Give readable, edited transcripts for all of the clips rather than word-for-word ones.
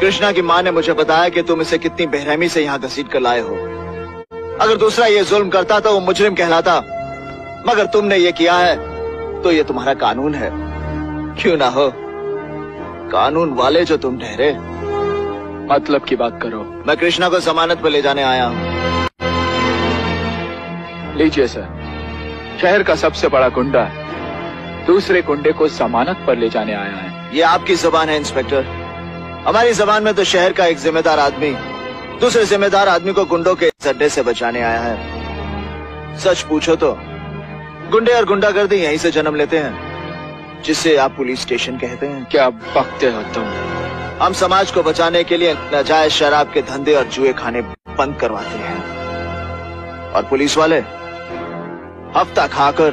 कृष्णा की माँ ने मुझे बताया कि तुम इसे कितनी बेरहमी से यहाँ घसीट कर लाए हो। अगर दूसरा ये जुल्म करता तो वो मुजरिम कहलाता, मगर तुमने ये किया है तो ये तुम्हारा कानून है। क्यों ना हो, कानून वाले जो तुम ठहरे। मतलब की बात करो। मैं कृष्णा को जमानत पर ले जाने आया हूँ। लीजिए सर, शहर का सबसे बड़ा गुंडा दूसरे गुंडे को जमानत पर ले जाने आया है। ये आपकी जुबान है इंस्पेक्टर। हमारी जुबान में तो शहर का एक जिम्मेदार आदमी दूसरे जिम्मेदार आदमी को गुंडों के इस अड्डे से बचाने आया है। सच पूछो तो गुंडे और गुंडागर्दी यहीं से जन्म लेते हैं, जिसे आप पुलिस स्टेशन कहते हैं। क्या बकते हो तुम? हम समाज को बचाने के लिए नाजायज शराब के धंधे और जुए खाने बंद करवाते हैं, और पुलिस वाले हफ्ता खाकर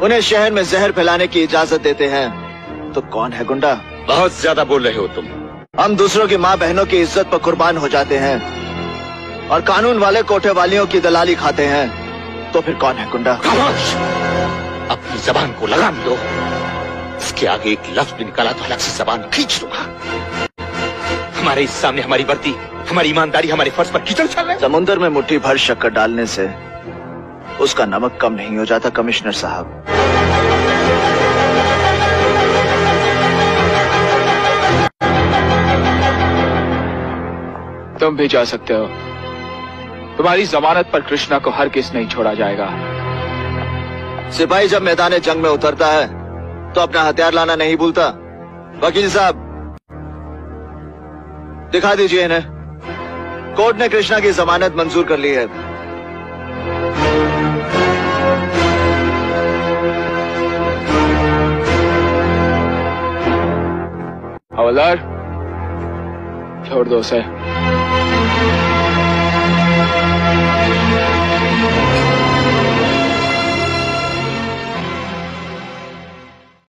उन्हें शहर में जहर फैलाने की इजाजत देते हैं। तो कौन है गुंडा? बहुत ज्यादा बोल रहे हो तुम। हम दूसरों की माँ बहनों की इज्जत पर कुर्बान हो जाते हैं, और कानून वाले कोठे वालियों की दलाली खाते हैं। तो फिर कौन है गुंडा? खामोश! अपनी जबान को लगाम दो। इसके आगे एक लफ्ज भी निकाला तो अलग से जबान खींच लूंगा। हमारे सामने हमारी वर्दी, हमारी ईमानदारी, हमारे फर्ज पर कीचड़ चल रहे। समुंदर में मुट्ठी भर शक्कर डालने से उसका नमक कम नहीं हो जाता कमिश्नर साहब। तुम भी जा सकते हो। तुम्हारी जमानत पर कृष्णा को हरगिज़ नहीं छोड़ा जाएगा। सिपाही जब मैदान जंग में उतरता है तो अपना हथियार लाना नहीं भूलता। वकील साहब, दिखा दीजिए इन्हें। कोर्ट ने कृष्णा की जमानत मंजूर कर ली है। हवलदार, छोड़ दो उसे।